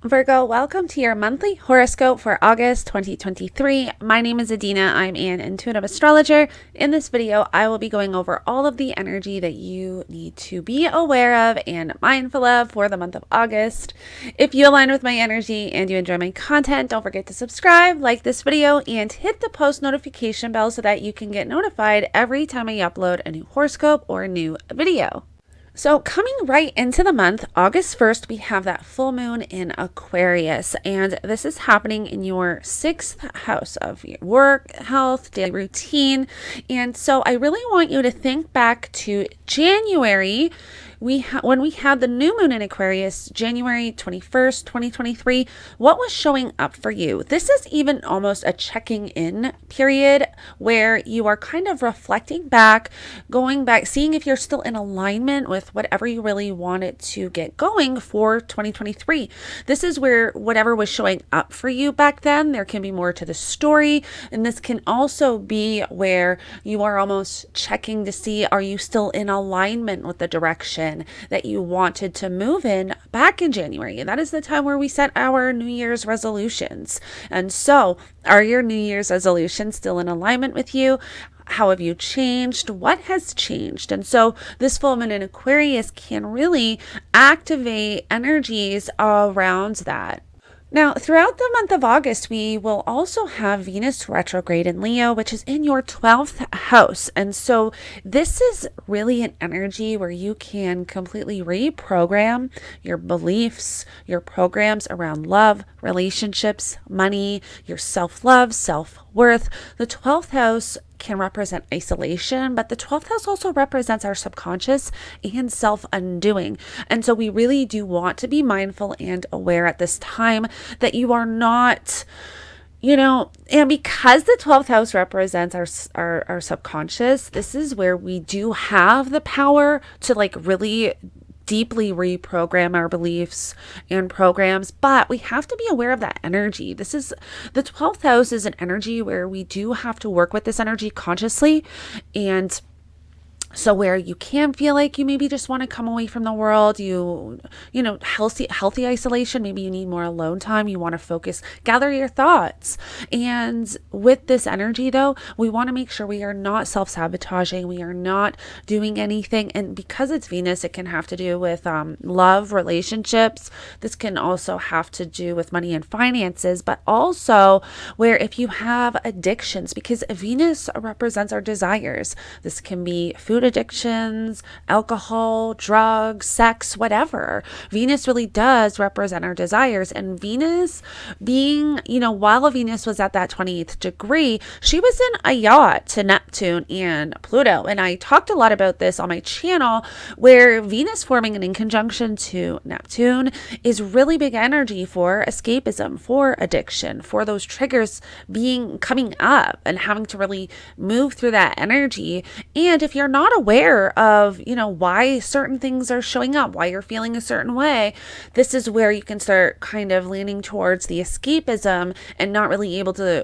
Virgo, welcome to your monthly horoscope for August 2023. My name is Adina. I'm an intuitive astrologer. In this video, I will be going over all of the energy that you need to be aware of and mindful of for the month of August. If you align with my energy and you enjoy my content, don't forget to subscribe, like this video, and hit the post notification bell so that you can get notified every time I upload a new horoscope or a new video. So coming right into the month, August 1st, we have that full moon in Aquarius, and this is happening in your 6th house of your work, health, daily routine. And so I really want you to think back to January. When we had the new moon in Aquarius, January 21st, 2023, what was showing up for you? This is even almost a checking in period where you are kind of reflecting back, going back, seeing if you're still in alignment with whatever you really wanted to get going for 2023. This is where whatever was showing up for you back then, there can be more to the story. And this can also be where you are almost checking to see, are you still in alignment with the direction that you wanted to move in back in January? And that is the time where we set our New Year's resolutions. And so, are your New Year's resolutions still in alignment with you? How have you changed? What has changed? And so this full moon in Aquarius can really activate energies around that. Now, throughout the month of August, we will also have Venus retrograde in Leo, which is in your 12th house. And so this is really an energy where you can completely reprogram your beliefs, your programs around love, relationships, money, your self-love, self-worth. The 12th house can represent isolation, but the 12th house also represents our subconscious and self-undoing. And so we really do want to be mindful and aware at this time that you are not, and because the 12th house represents our subconscious, this is where we do have the power to really deeply reprogram our beliefs and programs, but we have to be aware of that energy. The 12th house is an energy where we do have to work with this energy consciously. And so where you can feel like you maybe just want to come away from the world, healthy isolation, maybe you need more alone time, you want to focus, gather your thoughts. And with this energy though, we want to make sure we are not self-sabotaging, we are not doing anything. And because it's Venus, it can have to do with love, relationships. This can also have to do with money and finances, but also where if you have addictions, because Venus represents our desires. This can be food addictions, alcohol, drugs, sex, whatever. Venus really does represent our desires. And Venus being, while Venus was at that 28th degree, she was in a yacht to Neptune and Pluto. And I talked a lot about this on my channel, where Venus forming in conjunction to Neptune is really big energy for escapism, for addiction, for those triggers coming up and having to really move through that energy. And if you're not aware of, why certain things are showing up, why you're feeling a certain way, this is where you can start kind of leaning towards the escapism and not really able to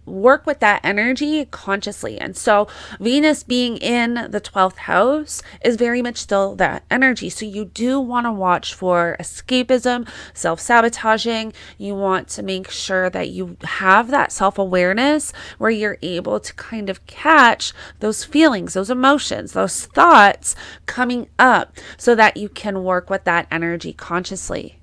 work with that energy consciously. And so Venus being in the 12th house is very much still that energy. So you do want to watch for escapism, self-sabotaging. You want to make sure that you have that self-awareness where you're able to kind of catch those feelings, those emotions, those thoughts coming up so that you can work with that energy consciously.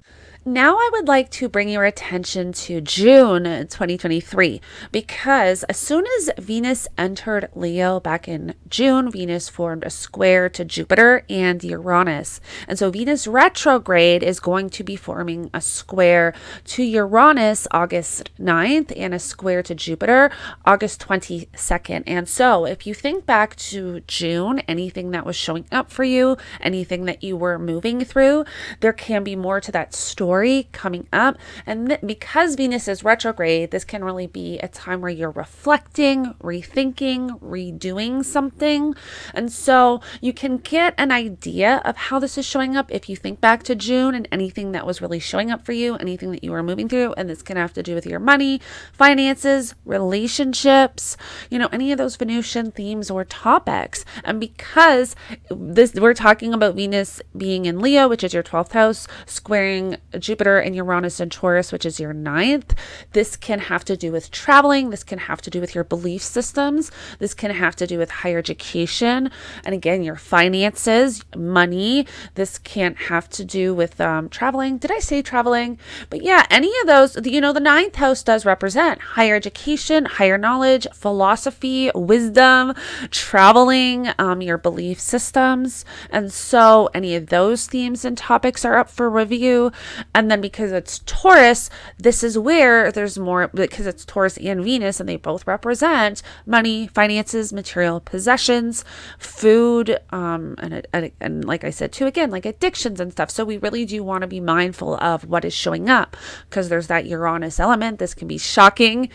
Now I would like to bring your attention to June 2023, because as soon as Venus entered Leo back in June, Venus formed a square to Jupiter and Uranus. And so Venus retrograde is going to be forming a square to Uranus August 9th and a square to Jupiter August 22nd. And so if you think back to June, anything that was showing up for you, anything that you were moving through, there can be more to that story coming up. And because Venus is retrograde, this can really be a time where you're reflecting, rethinking, redoing something. And so you can get an idea of how this is showing up if you think back to June and anything that was really showing up for you, anything that you were moving through. And this can have to do with your money, finances, relationships, any of those Venusian themes or topics. And because we're talking about Venus being in Leo, which is your 12th house, squaring Jupiter and Uranus in Taurus, which is your ninth. This can have to do with traveling. This can have to do with your belief systems. This can have to do with higher education. And again, your finances, money. This can't have to do with traveling. Did I say traveling? But yeah, any of those, the ninth house does represent higher education, higher knowledge, philosophy, wisdom, traveling, your belief systems. And so any of those themes and topics are up for review. And then because it's Taurus, this is where there's more, because it's Taurus and Venus, and they both represent money, finances, material possessions, food, and like I said too, again, like addictions and stuff. So we really do want to be mindful of what is showing up, because there's that Uranus element. This can be shocking,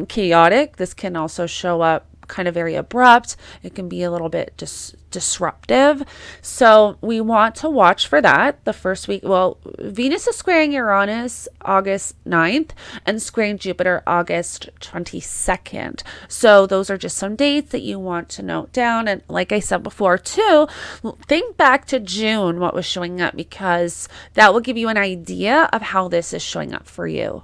chaotic. This can also show up kind of very abrupt. It can be a little bit disruptive. So we want to watch for that the first week. Well, Venus is squaring Uranus August 9th and squaring Jupiter August 22nd. So those are just some dates that you want to note down. And like I said before too, think back to June, what was showing up, because that will give you an idea of how this is showing up for you.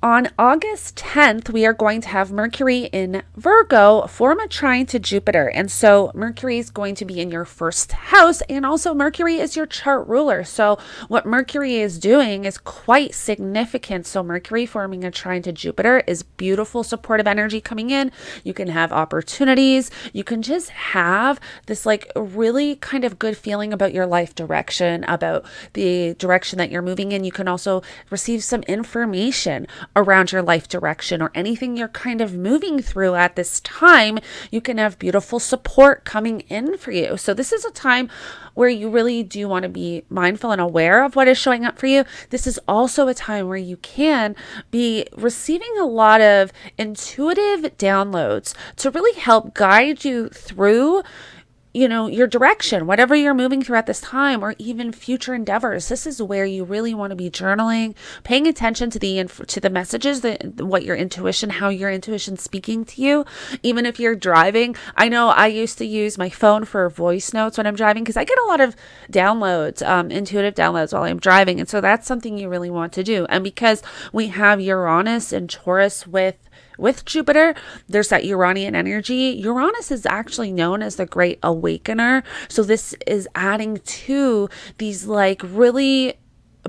On August 10th, we are going to have Mercury in Virgo form a trine to Jupiter. And so Mercury is going to be in your first house. And also Mercury is your chart ruler. So what Mercury is doing is quite significant. So Mercury forming a trine to Jupiter is beautiful supportive energy coming in. You can have opportunities. You can just have this like really kind of good feeling about your life direction, about the direction that you're moving in. You can also receive some information around your life direction or anything you're kind of moving through at this time. You can have beautiful support coming in for you. So this is a time where you really do want to be mindful and aware of what is showing up for you. This is also a time where you can be receiving a lot of intuitive downloads to really help guide you through your direction, whatever you're moving through at this time, or even future endeavors. This is where you really want to be journaling, paying attention to the messages, what your intuition, how your intuition's speaking to you. Even if you're driving, I know I used to use my phone for voice notes when I'm driving, because I get a lot of downloads, intuitive downloads while I'm driving. And so that's something you really want to do. And because we have Uranus and Taurus with Jupiter, there's that Uranian energy. Uranus is actually known as the Great Awakener. So this is adding to these like really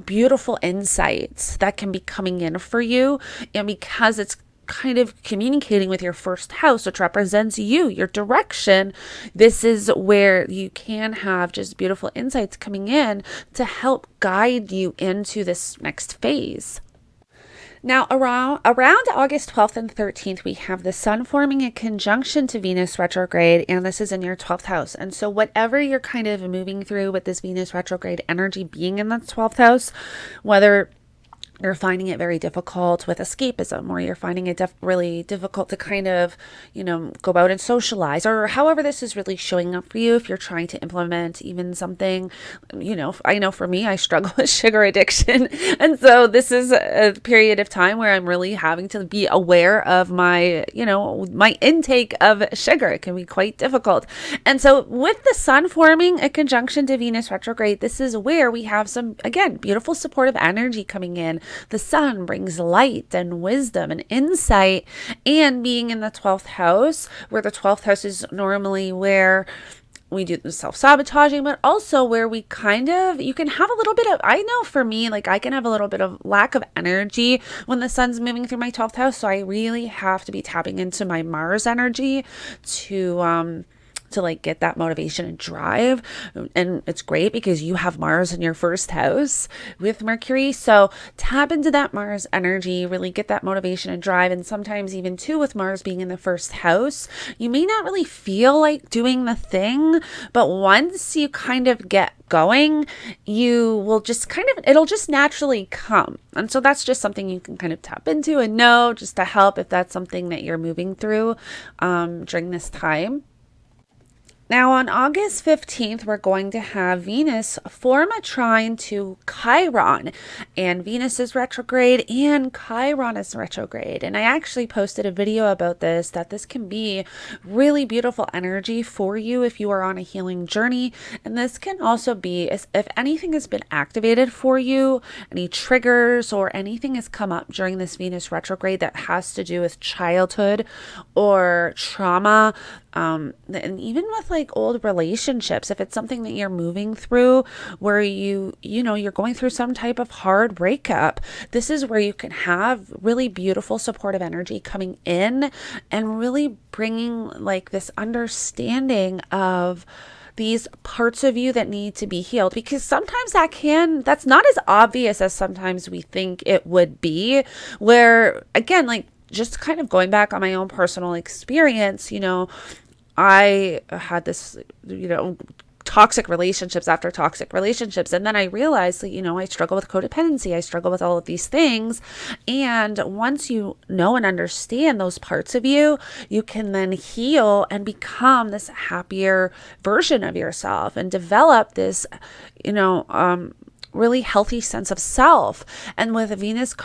beautiful insights that can be coming in for you. And because it's kind of communicating with your first house, which represents you, your direction, this is where you can have just beautiful insights coming in to help guide you into this next phase. Now, around August 12th and 13th, we have the Sun forming a conjunction to Venus retrograde, and this is in your 12th house. And so whatever you're kind of moving through with this Venus retrograde energy being in the 12th house, whether you're finding it very difficult with escapism, or you're finding it really difficult to kind of, go out and socialize, or however this is really showing up for you. If you're trying to implement even something, I know for me, I struggle with sugar addiction. And so this is a period of time where I'm really having to be aware of my, my intake of sugar. It can be quite difficult. And so with the Sun forming a conjunction to Venus retrograde, this is where we have some, again, beautiful supportive energy coming in. The Sun brings light and wisdom and insight, and being in the 12th house, where the 12th house is normally where we do the self-sabotaging, but also where you can have a little bit of, I know for me, like I can have a little bit of lack of energy when the Sun's moving through my 12th house. So I really have to be tapping into my Mars energy to like get that motivation and drive. And it's great because you have Mars in your first house with Mercury. So tap into that Mars energy, really get that motivation and drive. And sometimes even too, with Mars being in the first house, you may not really feel like doing the thing, but once you kind of get going, you will just it'll just naturally come. And so that's just something you can kind of tap into and know, just to help if that's something that you're moving through during this time. Now, on August 15th, we're going to have Venus form a trine to Chiron, and Venus is retrograde and Chiron is retrograde. And I actually posted a video about this, that this can be really beautiful energy for you if you are on a healing journey. And this can also be as if anything has been activated for you, any triggers or anything has come up during this Venus retrograde that has to do with childhood or trauma. And even with like old relationships, if it's something that you're moving through where you're going through some type of hard breakup, this is where you can have really beautiful supportive energy coming in and really bringing like this understanding of these parts of you that need to be healed, because sometimes that's not as obvious as sometimes we think it would be, where again, like just kind of going back on my own personal experience, I had this, toxic relationships after toxic relationships. And then I realized that, I struggle with codependency. I struggle with all of these things. And once you know and understand those parts of you, you can then heal and become this happier version of yourself and develop this, really healthy sense of self. And with Venus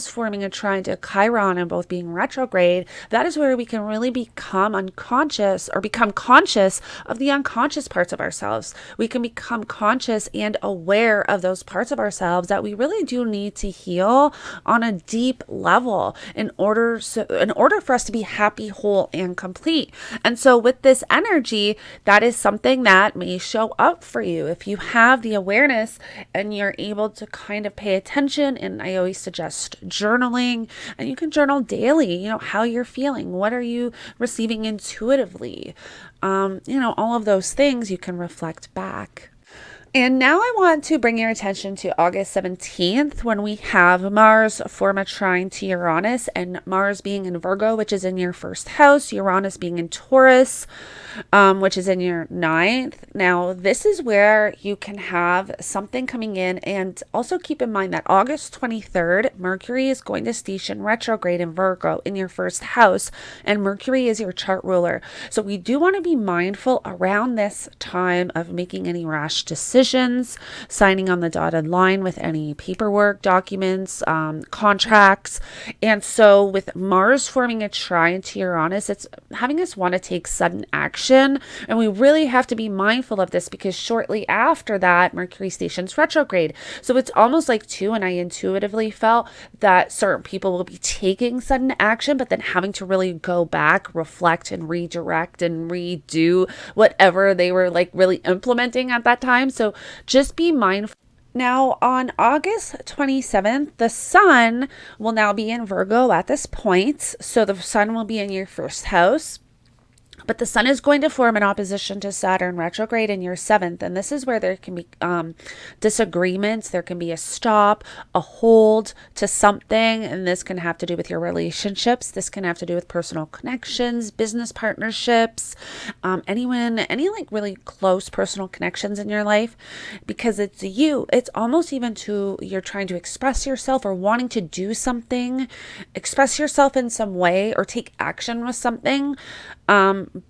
forming a trine to Chiron and both being retrograde, that is where we can really become unconscious or become conscious of the unconscious parts of ourselves. We can become conscious and aware of those parts of ourselves that we really do need to heal on a deep level in order for us to be happy, whole, and complete. And so with this energy, that is something that may show up for you if you have the awareness and you're able to kind of pay attention. And I always suggest journaling, and you can journal daily, how you're feeling, what are you receiving intuitively, all of those things you can reflect back. And now I want to bring your attention to August 17th, when we have Mars form a trine to Uranus, and Mars being in Virgo, which is in your first house, Uranus being in Taurus, which is in your ninth. Now, this is where you can have something coming in, and also keep in mind that August 23rd, Mercury is going to station retrograde in Virgo in your first house, and Mercury is your chart ruler. So we do want to be mindful around this time of making any rash decisions, signing on the dotted line with any paperwork, documents, contracts. And so with Mars forming a trine to Uranus, it's having us want to take sudden action. And we really have to be mindful of this, because shortly after that, Mercury stations retrograde. So it's almost like and I intuitively felt that certain people will be taking sudden action, but then having to really go back, reflect, and redirect and redo whatever they were like really implementing at that time. So just be mindful. Now, on August 27th, the sun will now be in Virgo at this point. So the sun will be in your first house. But the sun is going to form an opposition to Saturn retrograde in your seventh. And this is where there can be disagreements. There can be a stop, a hold to something. And this can have to do with your relationships. This can have to do with personal connections, business partnerships, any like really close personal connections in your life. Because it's you. It's almost even you're trying to express yourself or wanting to do something, express yourself in some way or take action with something.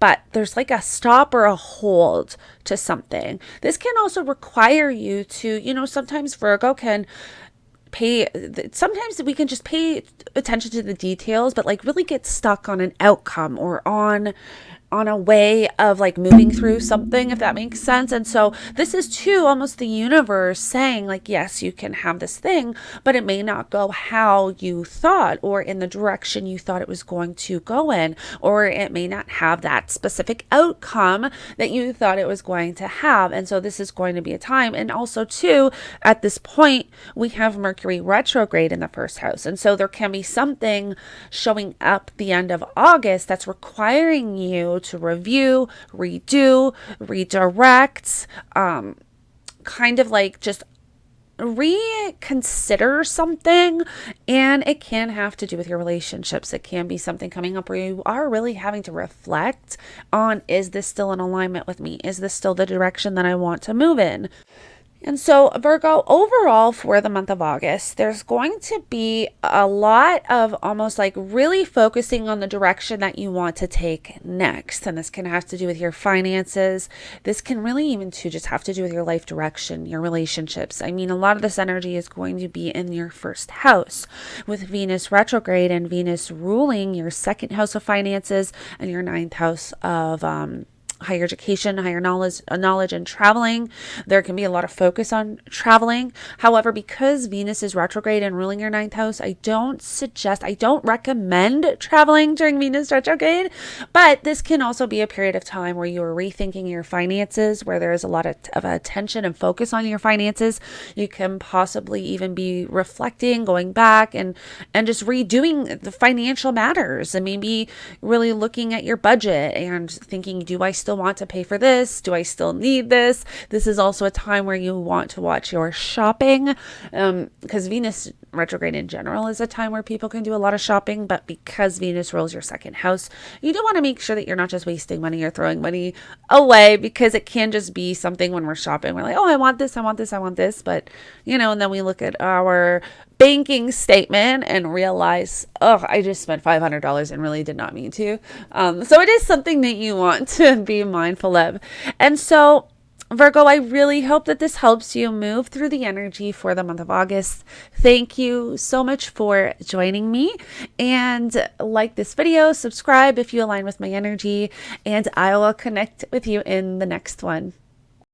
But there's like a stop or a hold to something. This can also require you to, sometimes Virgo can sometimes we can just pay attention to the details, but like really get stuck on an outcome or on a way of like moving through something, if that makes sense. And so this is too almost the universe saying like, yes, you can have this thing, but it may not go how you thought or in the direction you thought it was going to go in, or it may not have that specific outcome that you thought it was going to have. And so this is going to be a time. And also too, at this point, we have Mercury retrograde in the first house. And so there can be something showing up the end of August that's requiring you to review, redo, redirect, kind of like just reconsider something. And it can have to do with your relationships. It can be something coming up where you are really having to reflect on, is this still in alignment with me? Is this still the direction that I want to move in? And so, Virgo, overall for the month of August, there's going to be a lot of almost like really focusing on the direction that you want to take next. And this can have to do with your finances. This can really even to just have to do with your life direction, your relationships. I mean, a lot of this energy is going to be in your first house with Venus retrograde and Venus ruling your second house of finances and your ninth house of higher education, higher knowledge and traveling. There can be a lot of focus on traveling. However, because Venus is retrograde and ruling your ninth house, I don't recommend traveling during Venus retrograde, but this can also be a period of time where you're rethinking your finances, where there's a lot of attention and focus on your finances. You can possibly even be reflecting, going back and just redoing the financial matters, and maybe really looking at your budget and thinking, do I still want to pay for this? Do I still need this? This is also a time where you want to watch your shopping, because Venus retrograde in general is a time where people can do a lot of shopping, but because Venus rules your second house, you do want to make sure that you're not just wasting money or throwing money away, because it can just be something when we're shopping. We're like, oh, I want this, I want this, I want this. But, and then we look at our banking statement and realize, oh, I just spent $500 and really did not mean to. So it is something that you want to be mindful of. And so, Virgo, I really hope that this helps you move through the energy for the month of August. Thank you so much for joining me, and like this video, subscribe if you align with my energy, and I will connect with you in the next one.